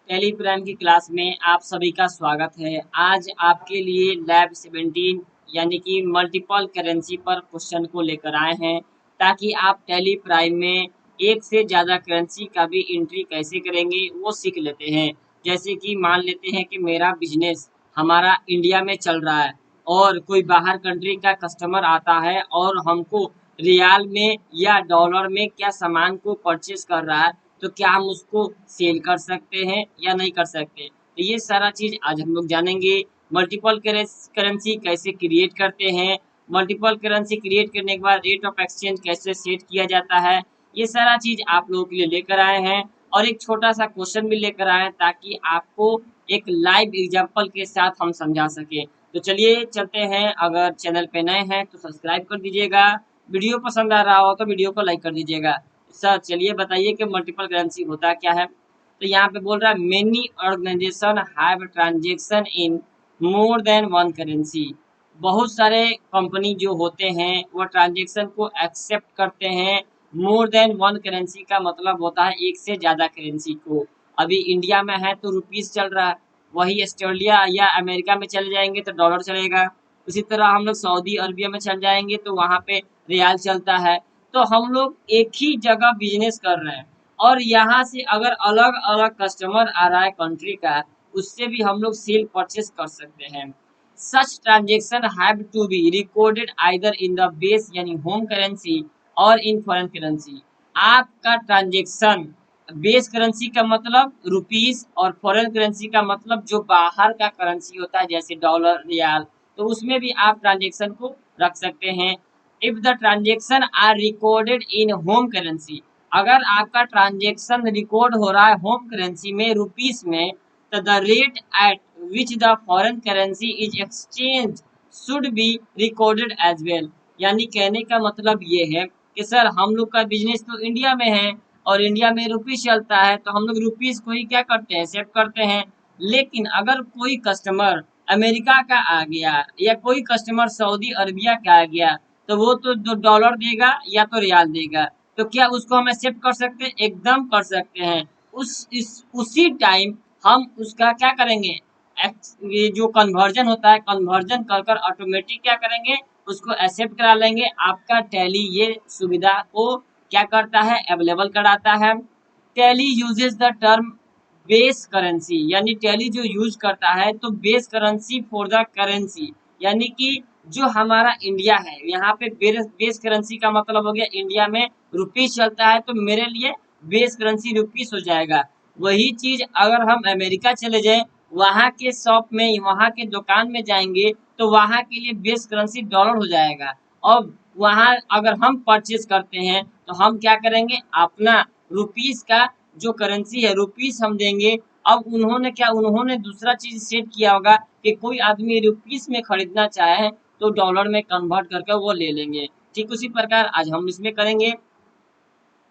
Tally Prime की class में आप सभी का स्वागत है। आज आपके लिए लैब 17 यानी कि मल्टीपल करेंसी पर क्वेश्चन को लेकर आए हैं ताकि आप टेली प्राइम में एक से ज़्यादा करेंसी का भी एंट्री कैसे करेंगे वो सीख लेते हैं। जैसे कि मान लेते हैं कि मेरा बिजनेस हमारा इंडिया में चल रहा है और कोई बाहर कंट्री का कस्टमर आता है और हमको रियाल में या डॉलर में क्या सामान को परचेस कर रहा है, तो क्या हम उसको सेल कर सकते हैं या नहीं कर सकते। तो ये सारा चीज़ आज हम लोग जानेंगे। मल्टीपल करेंसी कैसे क्रिएट करते हैं, मल्टीपल करेंसी क्रिएट करने के बाद रेट ऑफ एक्सचेंज कैसे सेट किया जाता है, ये सारा चीज़ आप लोगों के लिए लेकर आए हैं। और एक छोटा सा क्वेश्चन भी लेकर आए हैं ताकि आपको एक लाइव एग्जाम्पल के साथ हम समझा सकें। तो चलिए चलते हैं। अगर चैनल पे नए हैं तो सब्सक्राइब कर दीजिएगा, वीडियो पसंद आ रहा हो तो वीडियो को लाइक कर दीजिएगा। सर चलिए बताइए कि मल्टीपल करेंसी होता क्या है। तो यहाँ पे बोल रहा है many organization have transaction in more than one currency. बहुत सारे कंपनी जो होते हैं वो ट्रांजेक्शन को एक्सेप्ट करते हैं मोर देन वन करेंसी का मतलब होता है एक से ज़्यादा करेंसी को। अभी इंडिया में है तो रुपीस चल रहा है, वही ऑस्ट्रेलिया या अमेरिका में चले जाएंगे तो डॉलर चलेगा। उसी तरह हम लोग सऊदी अरबिया में चल जाएंगे तो वहाँ पे रियाल चलता है। तो हम लोग एक ही जगह बिजनेस कर रहे हैं और यहाँ से अगर अलग अलग कस्टमर आ रहा है कंट्री का, उससे भी हम लोग सेल परचेस कर सकते हैं। Such transaction have to be recorded either in the base यानी होम करेंसी और इन फॉरेन करेंसी। आपका ट्रांजेक्शन बेस करेंसी का मतलब रुपीस और फॉरेन करेंसी का मतलब जो बाहर का करेंसी होता है जैसे डॉलर रियाल, तो उसमें भी आप ट्रांजेक्शन को रख सकते हैं। If the transaction are recorded in home currency, अगर आपका ट्रांजेक्शन रिकॉर्ड हो रहा है होम करेंसी में रुपीस में, तो the rate at which the foreign currency is exchange should be recorded as well. यानी कहने का मतलब ये है कि सर हम लोग का बिजनेस तो इंडिया में है और इंडिया में रुपीस चलता है तो हम लोग रुपीस को ही क्या करते हैं, सेव करते हैं। लेकिन अगर कोई कस्टमर अमेरिका का आ गया या कोई कस्टमर सऊदी अरबिया का आ गया, तो वो तो डॉलर देगा या तो रियाल देगा। तो क्या उसको हम एक्सेप्ट कर सकते हैं? एकदम कर सकते हैं। उसी टाइम हम उसका क्या करेंगे, ये जो कन्वर्जन होता है कन्वर्जन कर कर ऑटोमेटिक क्या करेंगे, उसको एक्सेप्ट करा लेंगे। आपका टैली ये सुविधा को क्या करता है, अवेलेबल कराता है। Tally uses the term base currency, यानी टैली जो यूज करता है तो base currency for the currency, यानी कि जो हमारा इंडिया है यहाँ पे बेस करेंसी का मतलब हो गया इंडिया में रुपीस चलता है तो मेरे लिए बेस करेंसी रुपीस हो जाएगा। वही चीज अगर हम अमेरिका चले जाएं, वहाँ के शॉप में वहाँ के दुकान में जाएंगे तो वहाँ के लिए बेस करेंसी डॉलर हो जाएगा। और वहाँ अगर हम परचेज करते हैं तो हम क्या करेंगे, अपना रुपीस का जो करेंसी है रुपीस हम देंगे। अब उन्होंने दूसरा चीज सेट किया होगा कि कोई आदमी रुपीस में खरीदना चाहे तो डॉलर में कन्वर्ट करके वो ले लेंगे। ठीक उसी प्रकार आज हम इसमें करेंगे।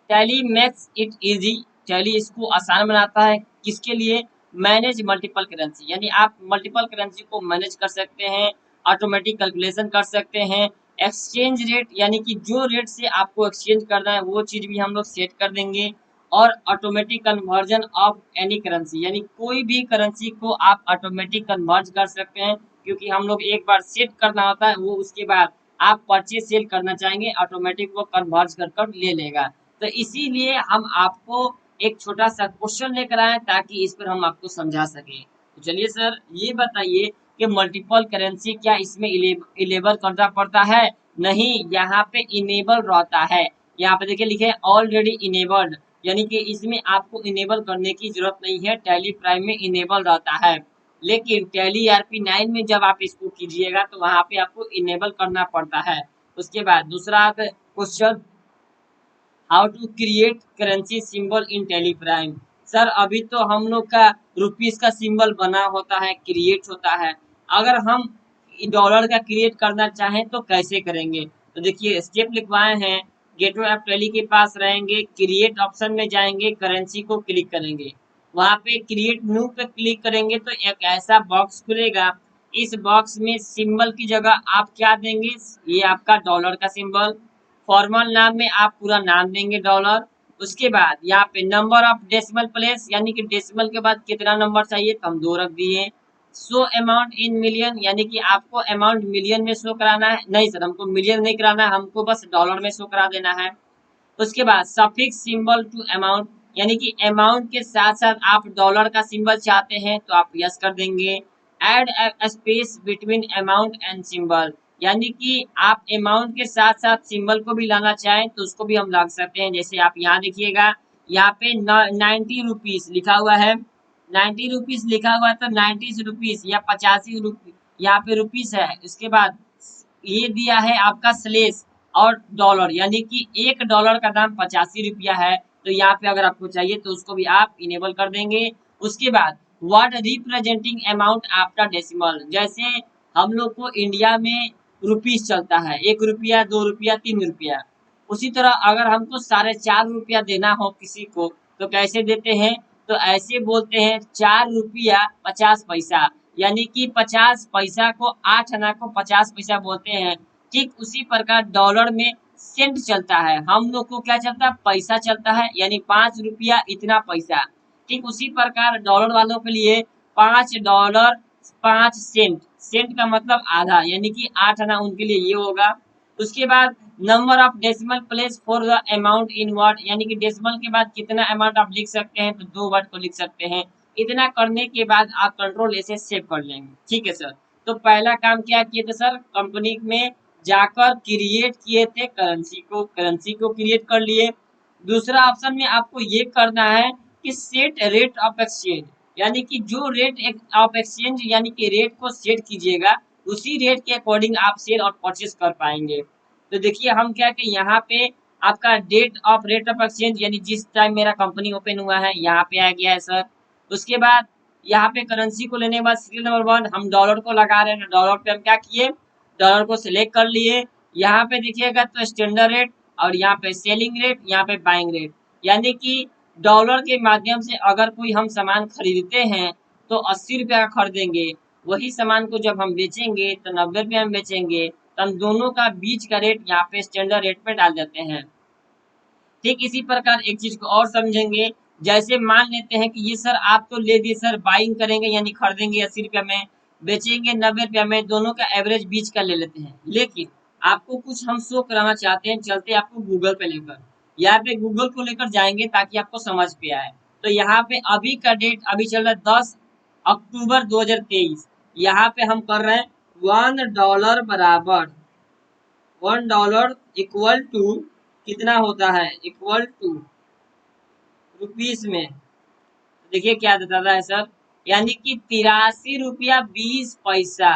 Tally makes it easy, tally इसको आसान बनाता है किसके लिए, मैनेज मल्टीपल करेंसी, यानी आप मल्टीपल करेंसी को मैनेज कर सकते हैं, ऑटोमेटिक कैलकुलेशन कर सकते हैं। एक्सचेंज रेट, यानी कि जो रेट से आपको एक्सचेंज करना है वो चीज़ भी हम लोग सेट कर देंगे। और automatic conversion of any currency, यानी कोई भी करेंसी को आप ऑटोमेटिक कन्वर्ज कर सकते हैं, क्योंकि हम लोग एक बार सेट करना होता है, वो उसके बाद आप परचेज सेल करना चाहेंगे ऑटोमेटिक वो कन्वर्ज कर कर ले लेगा। तो इसीलिए हम आपको एक छोटा सा क्वेश्चन लेकर आए ताकि इस पर हम आपको समझा सके। तो चलिए सर ये बताइए कि मल्टीपल करेंसी क्या इसमें इनेबल करना पड़ता है? नहीं, यहाँ पे इनेबल रहता है। यहाँ पे देखिए लिखे ऑलरेडी इनेबल्ड, यानी कि इसमें आपको इनेबल करने की जरूरत नहीं है, टैली प्राइम में इनेबल रहता है। लेकिन टैली RP9 में जब आप इसको कीजिएगा तो वहाँ पे आपको इनेबल करना पड़ता है। उसके बाद दूसरा question, how to create currency symbol in Tally Prime. Sir अभी तो हम लोग का रुपीस का सिंबल बना होता है, क्रिएट होता है। अगर हम डॉलर का क्रिएट करना चाहें तो कैसे करेंगे? तो देखिए स्टेप लिखवाए हैं। गेटवे ऑफ टेली के पास रहेंगे, क्रिएट ऑप्शन में जाएंगे, करेंसी को क्लिक करेंगे, वहां पे क्रिएट न्यू पे क्लिक करेंगे तो एक ऐसा बॉक्स खुलेगा। इस बॉक्स में सिंबल की जगह आप क्या देंगे, ये आपका डॉलर का सिंबल। फॉर्मल नाम में आप पूरा नाम देंगे डॉलर। उसके बाद यहाँ पे नंबर ऑफ डेसिमल प्लेस, यानी कि डेसिमल के बाद कितना नंबर चाहिए तो हम 2 रख दिए। शो अमाउंट इन मिलियन, यानी कि आपको अमाउंट मिलियन में शो कराना है। नहीं सर, हमको मिलियन नहीं कराना है, हमको बस डॉलर में शो करा देना है। उसके बाद सफिक्स सिंबल टू अमाउंट, यानी कि अमाउंट के साथ साथ आप डॉलर का सिंबल चाहते हैं तो आप यस कर देंगे। Add space between amount and symbol, यानी कि आप अमाउंट के साथ साथ सिंबल को भी लाना चाहें तो उसको भी हम ला सकते हैं। जैसे आप यहाँ देखिएगा, यहाँ पे 90 रुपीज लिखा हुआ है, 90 रुपीज लिखा हुआ है तो 90 रुपीज या 85 रुपीज यहाँ पे रुपीज है। उसके बाद ये दिया है आपका स्लेश और डॉलर, यानी कि $1 का दाम 85 रुपया है। तो यहाँ पे अगर आपको चाहिए तो उसको भी आप इनेबल कर देंगे। उसके बाद what representing amount after decimal, जैसे हम लोग को इंडिया में रुपीस चलता है, 1 रुपया, 2 रुपया, 3 रुपया। उसी तरह अगर हमको 4.5 रुपया देना हो किसी को तो कैसे देते हैं, तो ऐसे बोलते हैं 4 रुपया 50 पैसा, यानी कि 50 पैसा को 8 आना को 50 पैसा बोलते हैं। ठीक उसी प्रकार डॉलर में सेंट चलता है, हम लोग को क्या चलता है, पैसा चलता है, यानी 5 रुपया इतना पैसा। ठीक उसी प्रकार डॉलर वालों के लिए $5 5 सेंट, सेंट का मतलब आधा, यानी कि 8 आना उनके लिए ये होगा। उसके बाद number of decimal place for the amount in word, यानी कि डेसिमल के बाद कितना अमाउंट आप लिख सकते हैं तो 2 वर्ड को लिख सकते हैं। इतना करने के बाद आप कंट्रोल ऐसे सेव कर लेंगे। ठीक है सर, तो पहला काम क्या किए थे सर, कंपनी में जाकर क्रिएट किए थे करेंसी को क्रिएट कर लिए। दूसरा ऑप्शन में आपको ये करना है कि सेट रेट ऑफ एक्सचेंज, यानी कि जो रेट ऑफ एक्सचेंज यानी कि रेट को सेट कीजिएगा उसी रेट के अकॉर्डिंग आप सेल और परचेज कर पाएंगे। तो देखिए हम क्या कि यहाँ पे आपका date of rate of exchange, यानी जिस टाइम मेरा कंपनी ओपन हुआ है यहाँ पे आ गया है सर। उसके बाद यहाँ पे करेंसी को लेने के बाद सीरियल नंबर 1 हम डॉलर को लगा रहे हैं, डॉलर पे हम क्या किए, डॉलर को सिलेक्ट कर लिए। यहाँ पे देखिएगा तो स्टैंडर्ड रेट और यहाँ पे सेलिंग रेट, यहाँ पे बाइंग रेट, यानी कि डॉलर के माध्यम से अगर कोई हम सामान खरीदते हैं तो 80 रुपया का खरीदेंगे, वही सामान को जब हम बेचेंगे तो 90 रुपया में बेचेंगे। तो हम दोनों का बीच का रेट यहाँ पे स्टैंडर्ड रेट पे डाल देते हैं। ठीक इसी प्रकार एक चीज को और समझेंगे, जैसे मान लेते हैं कि ये सर आप तो ले दिए सर, बाइंग करेंगे यानी खरीदेंगे 80 रुपया में, बेचेंगे 90 रुपया में, दोनों का एवरेज बीच का ले लेते हैं। लेकिन आपको कुछ हम शो कराना चाहते हैं, चलते आपको गूगल पे लेकर, यहाँ पे गूगल को लेकर जाएंगे ताकि आपको समझ पे आए। तो यहाँ पे अभी का डेट अभी चल रहा है 10 अक्टूबर 2023, यहाँ पे हम कर रहे हैं $1 बराबर, $1 इक्वल टू कितना होता है, इक्वल टू रुपीस में। देखिए क्या बताता है सर, यानी कि 83 रुपया 20 पैसा,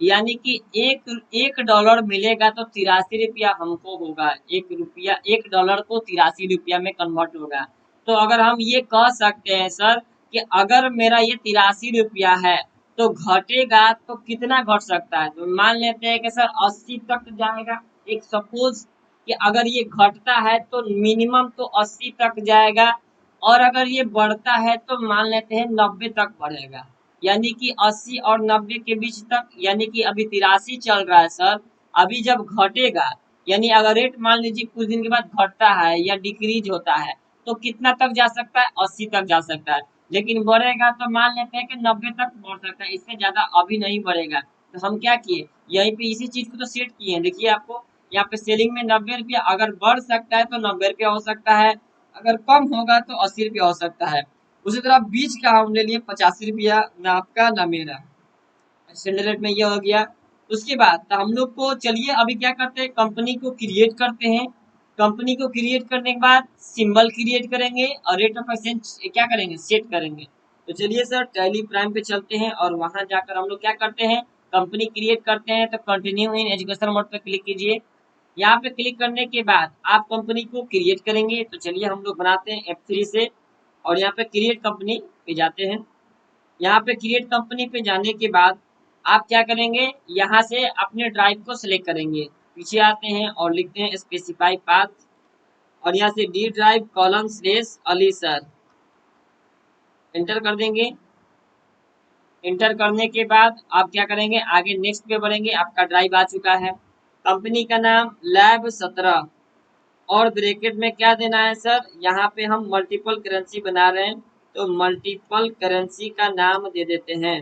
यानी कि एक डॉलर मिलेगा तो 83 रुपया हमको होगा, 1 रुपया, $1 को 83 रुपया में कन्वर्ट होगा। तो अगर हम ये कह सकते हैं सर कि अगर मेरा ये 83 रुपया है तो घटेगा तो कितना घट सकता है, तो मान लेते हैं कि सर 80 तक जाएगा। एक सपोज कि अगर ये घटता है तो मिनिमम तो 80 तक जाएगा, और अगर ये बढ़ता है तो मान लेते हैं 90 तक बढ़ेगा, यानी कि 80 और 90 के बीच तक, यानी कि अभी 83 चल रहा है सर। अभी जब घटेगा, यानी अगर रेट मान लीजिए कुछ दिन के बाद घटता है या डिक्रीज होता है तो कितना तक जा सकता है, 80 तक जा सकता है। लेकिन बढ़ेगा तो मान लेते हैं कि 90 तक बढ़ सकता है, इससे ज्यादा अभी नहीं बढ़ेगा। तो हम क्या किए, यहीं पे इसी चीज को तो सेट किए हैं। देखिए आपको यहाँ पे सेलिंग में 90 रुपया, अगर बढ़ सकता है तो 90 रुपया हो सकता है, अगर कम होगा तो 80 रुपया हो सकता है। उसी तरह बीच का हमने लिए 85 रुपया, ना आपका ना मेरा, स्टैंडर्ड रेट में ये हो गया। उसके बाद तो हम लोग को चलिए अभी क्या करते हैं, कंपनी को क्रिएट करते हैं। कंपनी को क्रिएट करने के बाद सिंबल क्रिएट करेंगे और रेट ऑफ एक्सचेंज क्या करेंगे, सेट करेंगे। तो चलिए सर टैली प्राइम पे चलते हैं और वहां जाकर हम लोग क्या करते हैं, कंपनी क्रिएट करते हैं। तो कंटिन्यू इन एजुकेशन मोड पे क्लिक कीजिए। यहाँ पे क्लिक करने के बाद आप कंपनी को क्रिएट करेंगे। तो चलिए हम लोग बनाते हैं F3 से और यहाँ पे क्रिएट कंपनी पे जाते हैं। यहाँ पे क्रिएट कंपनी पे जाने के बाद आप क्या करेंगे, यहाँ से अपने ड्राइव को सिलेक्ट करेंगे, पीछे आते हैं और लिखते हैं स्पेसिफाई पाथ, और यहाँ से D drive column slash Ali sir, enter कर देंगे। एंटर करने के बाद आप क्या करेंगे, आगे नेक्स्ट पे बढ़ेंगे। आपका ड्राइव आ चुका है, कंपनी का नाम लैब 17 और ब्रैकेट में क्या देना है सर, यहाँ पे हम मल्टीपल करेंसी बना रहे हैं तो मल्टीपल करेंसी का नाम दे देते हैं।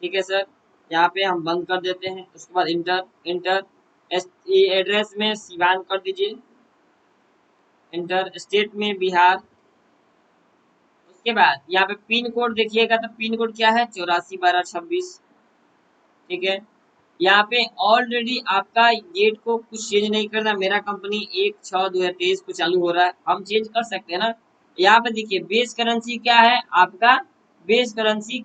ठीक है सर, यहाँ पे हम बंद कर देते हैं। उसके बाद इंटर इंटर एड्रेस में सिवान कर दीजिए, इंटर स्टेट में बिहार। उसके बाद यहाँ पे पिन कोड देखिएगा तो पिन कोड क्या है 841226। ठीक है, यहाँ पे ऑलरेडी आपका डेट को कुछ चेंज नहीं करना। मेरा कंपनी 1/6/2023 को चालू हो रहा है, हम चेंज कर सकते हैं ना। यहाँ पे देखिए बेस करेंसी क्या है आपका, बेस करेंसी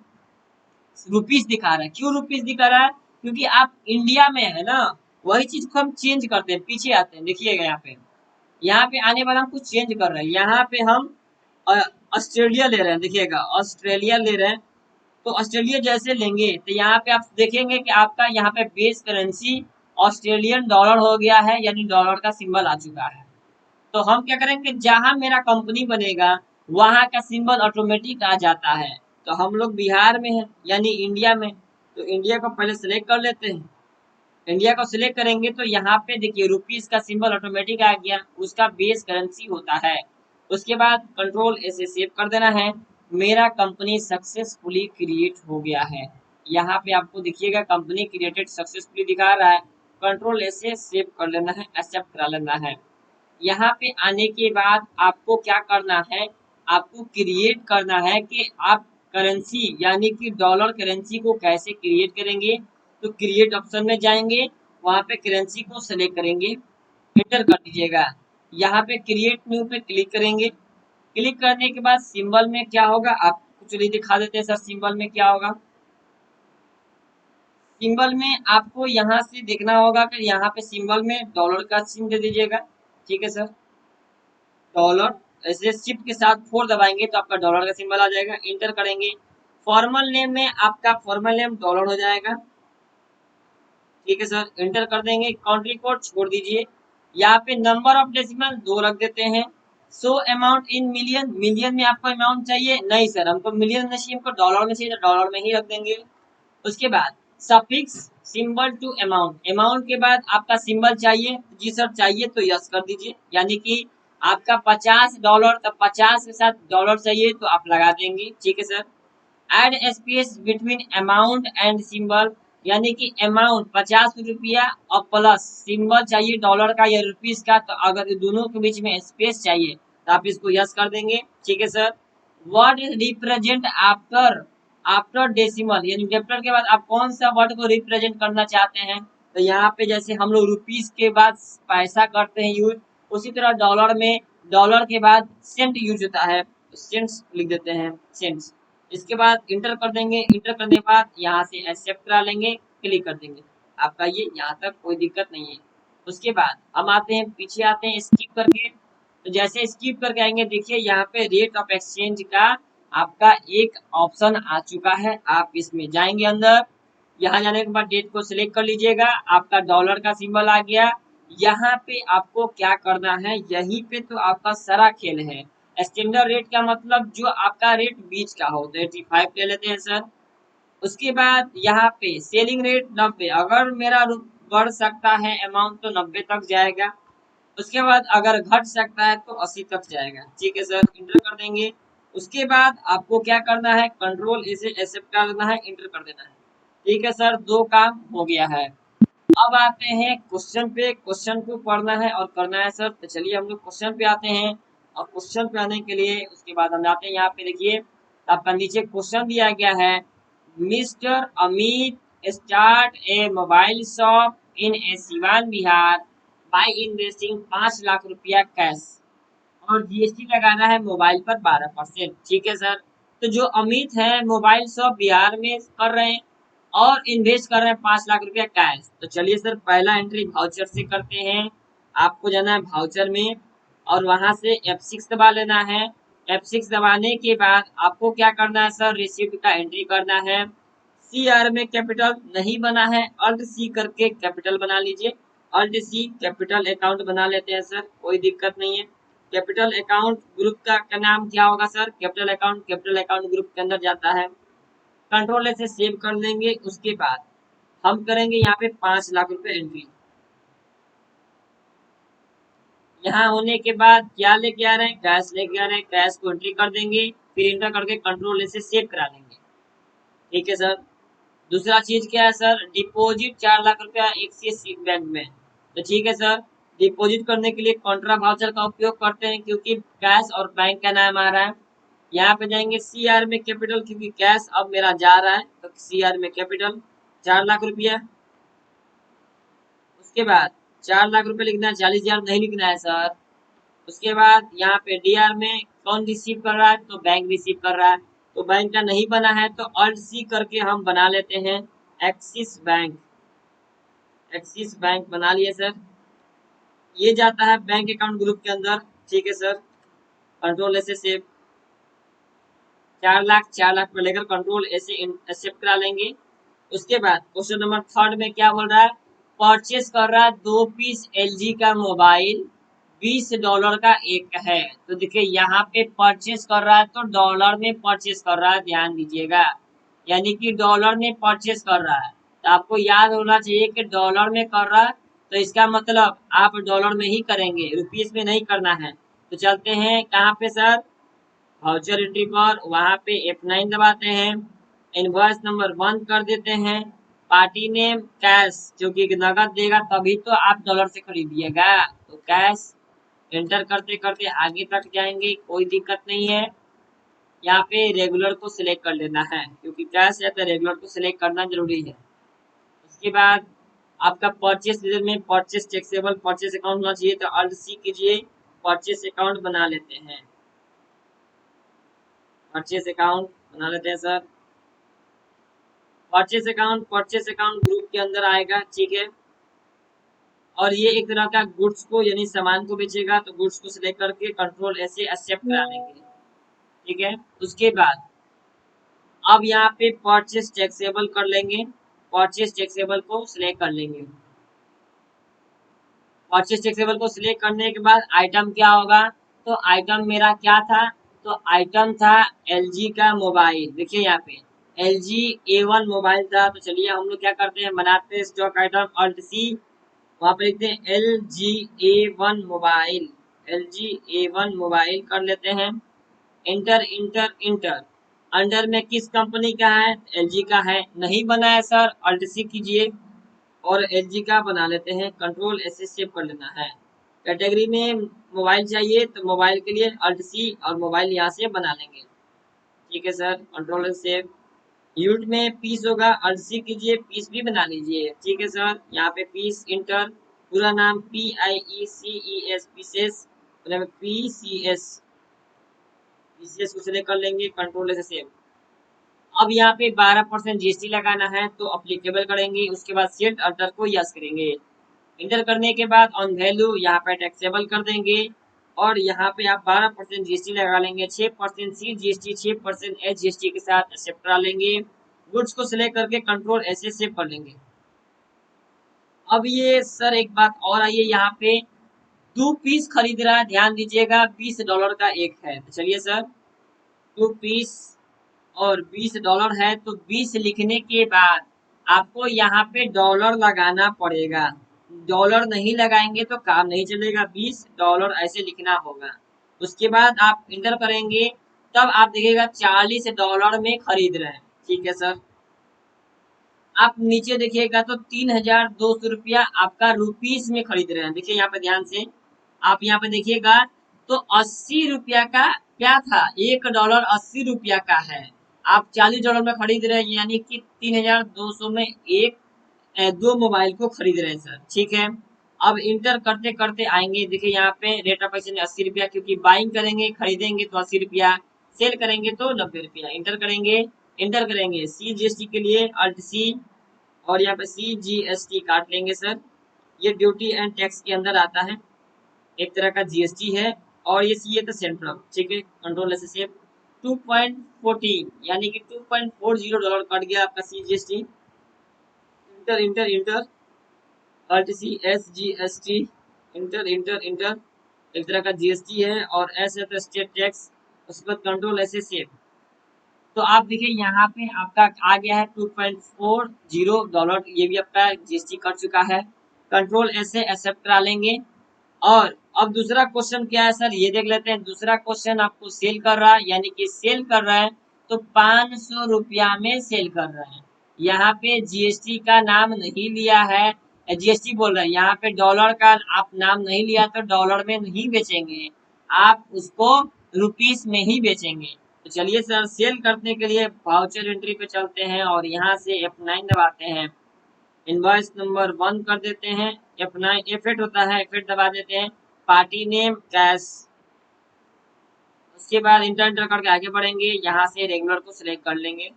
रुपीस दिखा रहा है। क्यों रुपीस दिखा रहा है, क्योंकि आप इंडिया में है ना, वही चीज को हम चेंज करते हैं, पीछे आते हैं। देखिएगा यहाँ पे आने वाला हम कुछ चेंज कर रहे हैं। यहाँ पे हम अ, ऑस्ट्रेलिया ले रहे हैं, देखिएगा ऑस्ट्रेलिया ले रहे हैं। तो ऑस्ट्रेलिया जैसे लेंगे तो यहाँ पे आप देखेंगे कि आपका यहाँ पे बेस करेंसी ऑस्ट्रेलियन डॉलर हो गया है, यानी डॉलर का सिंबल आ चुका है। तो हम क्या करेंगे, जहां मेरा कंपनी बनेगा वहां का सिंबल ऑटोमेटिक आ जाता है। तो हम लोग बिहार में हैं यानी इंडिया में, तो इंडिया को पहले सिलेक्ट कर लेते हैं। इंडिया को सिलेक्ट करेंगे तो यहाँ पे देखिए रुपीस का सिंबल ऑटोमेटिक आ गया, उसका बेस करेंसी होता है। उसके बाद कंट्रोल ऐसे सेव कर देना है। मेरा कंपनी सक्सेसफुली क्रिएट हो गया है। यहाँ पे आपको देखिएगा कंपनी क्रिएटेड सक्सेसफुली दिखा रहा है। कंट्रोल ऐसे सेव कर लेना है, एक्सेप्ट करा लेना है। यहाँ पे आने के बाद आपको क्या करना है, आपको क्रिएट करना है कि आप करेंसी यानी कि डॉलर करेंसी को कैसे क्रिएट करेंगे। तो क्रिएट ऑप्शन में जाएंगे, वहां पे करेंसी को सेलेक्ट करेंगे, एंटर कर दीजिएगा। यहाँ पे क्रिएट न्यू पे क्लिक करेंगे। क्लिक करने के बाद सिंबल में क्या होगा आपको चलिए दिखा देते हैं सर। सिंबल में क्या होगा, सिंबल में आपको यहाँ से देखना होगा कि यहाँ पे सिंबल में डॉलर का चिन्ह दे दीजिएगा। ठीक है सर, डॉलर ऐसे शिफ्ट के साथ 4 दबाएंगे तो आपका डॉलर का सिंबल आ जाएगा। इंटर करेंगे, फॉर्मल नेम में आपका फॉर्मल नेम डॉलर हो जाएगा। ठीक है सर, इंटर कर देंगे। कंट्री कोड छोड़ दीजिए, यहाँ पे नंबर ऑफ डेसिमल 2 रख देते हैं। So amount in million, million में आपको अमाउंट चाहिए नहीं सर, हमको मिलियन में चाहिए, हमको डॉलर में चाहिए तो डॉलर में ही रख देंगे। उसके बाद suffix symbol to amount, amount के बाद आपका सिंबल चाहिए, जी सर चाहिए तो यस कर दीजिए। यानी कि आपका $50 तो 50 के साथ डॉलर चाहिए तो आप लगा देंगे। ठीक है sir, add space between amount and symbol, यानी कि अमाउंट 50 रुपया और प्लस सिंबल चाहिए डॉलर का या रुपीस का, तो अगर दोनों के बीच में स्पेस चाहिए तो आप इसको यस कर देंगे। ठीक है sir, word represent after after decimal, यानी डेसिमल के बाद आप कौन सा वर्ड को रिप्रेजेंट करना चाहते हैं। तो यहाँ पे जैसे हम लोग रुपीस के बाद पैसा करते हैं यूज, उसी तरह डॉलर में डॉलर के बाद सेंट यूज होता है, तो सेंट्स लिख देते हैं, सेंट्स। इसके बाद इंटर कर देंगे। इंटर करने के बाद यहाँ से एक्सेप्ट करा लेंगे, क्लिक कर देंगे। आपका ये यहाँ तक कोई दिक्कत नहीं है। उसके बाद हम आते हैं पीछे, आते हैं स्किप करके। तो जैसे स्किप करके आएंगे देखिए यहाँ पे रेट ऑफ एक्सचेंज का आपका एक ऑप्शन आ चुका है। आप इसमें जाएंगे अंदर, यहाँ जाने के बाद डेट को सिलेक्ट कर लीजिएगा, आपका डॉलर का सिंबल आ गया। यहाँ पे आपको क्या करना है, यहीं पे तो आपका सारा खेल है। स्टैंडर्ड रेट का मतलब जो आपका रेट बीच का हो, तो 85 ले लेते हैं सर। उसके बाद यहाँ पे सेलिंग रेट 90, अगर मेरा बढ़ सकता है अमाउंट तो 90 तक जाएगा। उसके बाद अगर घट सकता है तो 80 तक जाएगा। ठीक है सर, इंटर कर देंगे। उसके बाद आपको क्या करना है, कंट्रोल इसे एक्सेप्ट कर देना है, इंटर कर देना है। ठीक है सर, 2 काम हो गया है। अब आते हैं क्वेश्चन पे, क्वेश्चन को पढ़ना है और करना है सर। तो चलिए हम लोग क्वेश्चन पे आते हैं। और क्वेश्चन पे आने के लिए उसके बाद हम आते हैं यहाँ पे देखिए आपका नीचे क्वेश्चन दिया गया है, mister Amit start A mobile shop in A Siwan Bihar by investing 5 lakh रुपया कैश और जीएसटी लगाना है मोबाइल पर 12%। ठीक है सर, तो जो अमित है मोबाइल शॉप बिहार में कर रहे हैं और इन्वेस्ट कर रहे हैं 5 लाख रुपया कैश। तो चलिए सर पहला एंट्री भाउचर से करते हैं। आपको जाना है भाउचर में और वहां से F6 दबा लेना है। F6 दबाने के बाद आपको क्या करना है सर, रिसिप्ट का एंट्री करना है। CR में कैपिटल नहीं बना है, अल्ट सी करके कैपिटल बना लीजिए। अल्ट सी कैपिटल अकाउंट बना लेते हैं सर, कोई दिक्कत नहीं है। कैपिटल अकाउंट ग्रुप का नाम क्या होगा सर, कैपिटल अकाउंट ग्रुप के अंदर जाता है। कंट्रोल से सेव कर लेंगे। उसके बाद हम करेंगे यहाँ पे 5 लाख रुपए एंट्री। यहाँ होने के बाद क्या लेके आ रहे हैं, कैश लेके आ रहे हैं, कैश को एंट्री कर देंगे, फिर इंटर करके कंट्रोल से सेव करा लेंगे। ठीक है सर। दूसरा चीज क्या है सर, डिपॉजिट 4 लाख रुपया एक्सिस बैंक में। तो ठीक है सर, डिपॉजिट करने के लिए कॉन्ट्रा वाउचर का उपयोग करते हैं क्योंकि कैश और बैंक का नाम आ रहा है। यहाँ पे जाएंगे CR में कैपिटल, क्योंकि कैश अब मेरा जा रहा है तो CR में कैपिटल 4 लाख रुपया। उसके बाद 4 लाख रुपए लिखना है, 40,000 नहीं लिखना है सर। उसके बाद यहाँ पे DR में कौन रिसीव कर रहा है, तो बैंक रिसीव कर रहा है। तो बैंक का नहीं बना है तो Alt C करके हम बना लेते हैं एक्सिस बैंक। एक्सिस बैंक बना लिए सर। ये जाता है बैंक अकाउंट ग्रुप के अंदर। ठीक है सर, कंट्रोल ऐसे सेव 4 लाख पे लेकर कंट्रोल ऐसे एक्सेप्ट करा लेंगे। उसके बाद क्वेश्चन नंबर 3 में क्या बोल रहा है, परचेस कर रहा है 2 पीस LG का मोबाइल, $20 का एक है। तो देखिए यहाँ पे परचेस कर रहा है तो डॉलर में परचेस कर रहा है, ध्यान दीजिएगा, यानी कि डॉलर में परचेस कर रहा है। तो आपको याद होना चाहिए कि डॉलर में कर रहा है तो इसका मतलब आप डॉलर में ही करेंगे, रुपीस में नहीं करना है। तो चलते हैं कहाँ पे सर, वाउचर एंट्री पर, वहां पे F9 दबाते हैं, इनवॉइस नंबर 1 कर देते हैं, पार्टी नेम कैश, क्योंकि नगद देगा तभी तो आप डॉलर से खरीदिएगा। तो कैश एंटर करते करते आगे तक जाएंगे, कोई दिक्कत नहीं है। यहाँ पे रेगुलर को सिलेक्ट कर लेना है क्योंकि कैश है तो रेगुलर को सिलेक्ट करना जरूरी है। उसके बाद आपका परचेस में परचेस टैक्सेबल परचेस अकाउंट होना चाहिए, तो Alt C कीजिए, परचेस अकाउंट बना लेते हैं। परचेस अकाउंट बना लेते हैं सर। परचेस अकाउंट ग्रुप के अंदर आएगा। ठीक है, और ये एक तरह का गुड्स को यानी सामान को बेचेगा, तो गुड्स को सिलेक्ट करके कंट्रोल ऐसे एक्सेप्ट करा लेंगे। ठीक है, उसके बाद अब यहाँ पे परचेस टैक्सेबल कर लेंगे, परचेस टैक्सेबल को सिलेक्ट कर लेंगे। परचेस टैक्सेबल को सिलेक्ट करने के बाद आइटम क्या होगा, तो आइटम मेरा क्या था, तो आइटम था LG का मोबाइल। देखिए यहाँ पे LG A1 मोबाइल था। तो चलिए हम लोग क्या करते हैं, बनाते हैं स्टॉक आइटम, Alt C, वहां पे लिखते हैं LG A1 mobile, LG A1 mobile कर लेते हैं। इंटर इंटर इंटर, अंडर में किस कंपनी का है, LG का है, नहीं बना है सर, Alt C कीजिए और LG का बना लेते हैं, कंट्रोल ऐसे सेव कर लेना है। कैटेगरी में मोबाइल चाहिए तो मोबाइल के लिए Alt C और मोबाइल यहाँ से बना लेंगे। ठीक है सर, कंट्रोल सेव। यूनिट में पीस होगा, Alt C कीजिए, पीस भी बना लीजिए। ठीक है सर, यहाँ पे पीस इंटर, पूरा नाम PIECES पीसेस, PCS, पीसीएस को सिलेक्ट कर लेंगे, कंट्रोल ऐसे सेव। अब यहाँ पे 12% GST लगाना है तो अप्लीकेबल करेंगे, उसके बाद सेट अल्टर को यस करेंगे। इंटर करने के बाद ऑन वैल्यू यहाँ पे टैक्सेबल कर देंगे और यहाँ पे आप 12% GST लगा लेंगे, 6% CGST, 6% HGST के साथ एक्सेप्ट करा लेंगे। गुड्स को सिलेक्ट करके कंट्रोल ऐसे सेव कर लेंगे। अब ये सर एक बात और आई है, यहाँ पे 2 पीस खरीद रहा है, ध्यान दीजिएगा, $20 का एक है। तो चलिए सर, 2 पीस और $20 है, तो 20 लिखने के बाद आपको यहाँ पे डॉलर लगाना पड़ेगा। डॉलर नहीं लगाएंगे तो काम नहीं चलेगा, $20 ऐसे लिखना होगा। उसके बाद आप इंटर करेंगे, तब आप देखिएगा $40 में खरीद रहे हैं। ठीक है सर, आप नीचे देखिएगा तो 3,200 रुपया आपका रुपीस में खरीद रहे हैं। देखिए यहाँ पे ध्यान से, आप यहाँ पे देखिएगा तो 80 रुपया का क्या था, $1 80 का है। आप $40 में खरीद रहे हैं, यानी कि 3,200 में दो मोबाइल को खरीद रहे हैं सर। ठीक है, अब इंटर करते करते आएंगे, देखिए यहाँ पे रेट ऑफ एक्सचेंज 80 रुपया, क्योंकि बाइंग करेंगे खरीदेंगे तो 80 रुपया, सेल करेंगे तो 90 रुपया। इंटर करेंगे, इंटर करेंगे CGST के लिए Alt C और यहाँ पे CGST काट लेंगे सर। ये ड्यूटी एंड टैक्स के अंदर आता है, एक तरह का GST है, और ये CA तो सेंट्रल। ठीक है, कंट्रोल ऐसे सेव। 2.14 यानी कि $2.40 कट गया आपका CGST। Inter inter inter, Alt C SGST, inter inter inter, एक तरह का GST है, और S है तो स्टेट टैक्स। उसके बाद कंट्रोल ऐसे सेव। तो आप देखिए यहाँ पे आपका आ गया है $2.40, ये भी आपका GST कट चुका है। कंट्रोल ऐसे एक्सेप्ट करा लेंगे और अब दूसरा क्वेश्चन क्या है सर, ये देख लेते हैं। दूसरा क्वेश्चन आपको सेल कर रहा है, यानी कि सेल कर रहा है तो 500 रुपया में सेल कर रहा है। यहाँ पे जीएसटी का नाम नहीं लिया है, जीएसटी बोल रहे हैं, यहाँ पे डॉलर का आप नाम नहीं लिया तो डॉलर में नहीं बेचेंगे, आप उसको रुपीस में ही बेचेंगे। तो चलिए सर, सेल करने के लिए वाउचर एंट्री पे चलते हैं और यहाँ से F9 दबाते हैं। इनवॉइस नंबर 1 कर देते हैं। F9 F8 होता है, F8 दबा देते हैं। पार्टी नेम कैश, उसके बाद इंटर इंटर करके आगे बढ़ेंगे। यहाँ से रेगुलर को सिलेक्ट कर लेंगे।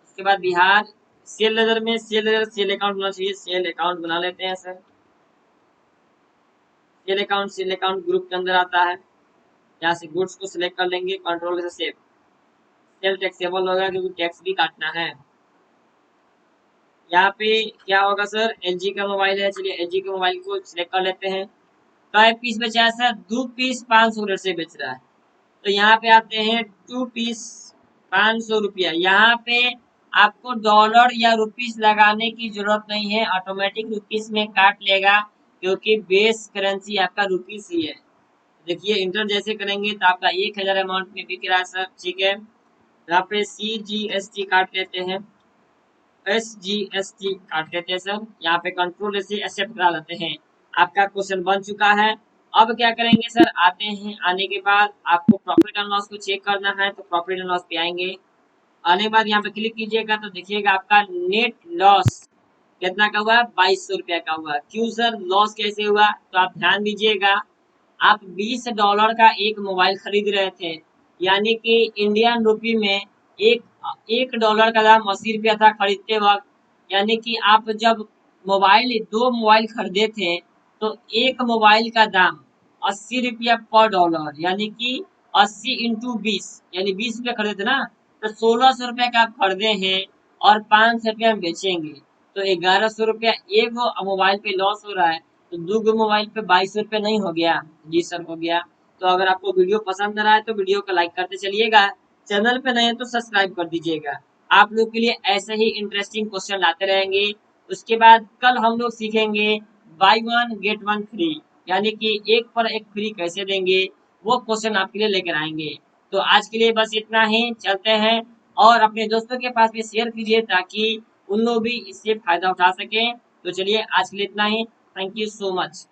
उसके बाद बिहार, सेल लेजर में सेल अकाउंट होना चाहिए, सेल अकाउंट बना लेते हैं सर। सेल अकाउंट ग्रुप के अंदर आता है। यहाँ से गुड्स को सिलेक्ट कर लेंगे, कंट्रोल से सेव। सेल टैक्सेबल होगा क्योंकि टैक्स भी काटना है। यहाँ पे क्या होगा सर, LG का मोबाइल है, चलिए LG के मोबाइल को सिलेक्ट कर लेते हैं। कई पीस बेचा है सर, 2 पीस 500 रेट से बेच रहा है। तो यहाँ पे आते हैं 2 पीस 500 रुपया। यहाँ पे आपको डॉलर या रुपीस लगाने की जरूरत नहीं है, ऑटोमेटिक रुपीस में काट लेगा क्योंकि बेस करेंसी आपका रुपीस ही है। देखिए इंटर जैसे करेंगे तो आपका 1000 अमाउंट में बिक रहा है सर, ठीक है। यहाँ पे CGST काट लेते हैं, SGST काट लेते हैं सर। यहाँ पे कंट्रोल से एक्सेप्ट करा लेते हैं। आपका क्वेश्चन बन चुका है। अब क्या करेंगे सर, आते हैं, आने के बाद आपको प्रॉफिट एंड लॉस को चेक करना है तो प्रॉफिट एंड लॉस पे आएंगे। आने के बाद यहाँ पे क्लिक कीजिएगा तो देखिएगा आपका नेट लॉस कितना का हुआ, 2200 रुपया का हुआ। क्यों सर लॉस कैसे हुआ, तो आप ध्यान दीजिएगा। आप $20 का एक मोबाइल खरीद रहे थे, यानी कि इंडियन रुपी में एक $1 का दाम 80 रुपया था खरीदते वक्त। यानी कि आप जब दो मोबाइल खरीदे थे तो एक मोबाइल का दाम 80 रुपया पर डॉलर, यानी कि 80 इंटू 20, यानी 20 रुपया खरीदे थे ना, तो 1600 रुपया का आप खरीदे हैं और 500 रुपया में बेचेंगे तो 1100 रुपया एक मोबाइल पे लॉस हो रहा है। तो दो गो मोबाइल पे 2200 रुपया नहीं हो गया? जी सर हो गया। तो अगर आपको वीडियो पसंद आ रहा है तो वीडियो को लाइक करते चलिएगा, चैनल पे नए हैं तो सब्सक्राइब कर दीजिएगा। आप लोग के लिए ऐसे ही इंटरेस्टिंग क्वेश्चन लाते रहेंगे। उसके बाद कल हम लोग सीखेंगे by one get one free, यानी कि एक पर एक फ्री कैसे देंगे, वो क्वेश्चन आपके लिए लेकर आएंगे। तो आज के लिए बस इतना ही, चलते हैं और अपने दोस्तों के पास भी शेयर कीजिए ताकि उन लोग भी इससे फायदा उठा सकें। तो चलिए आज के लिए इतना ही, थैंक यू सो मच।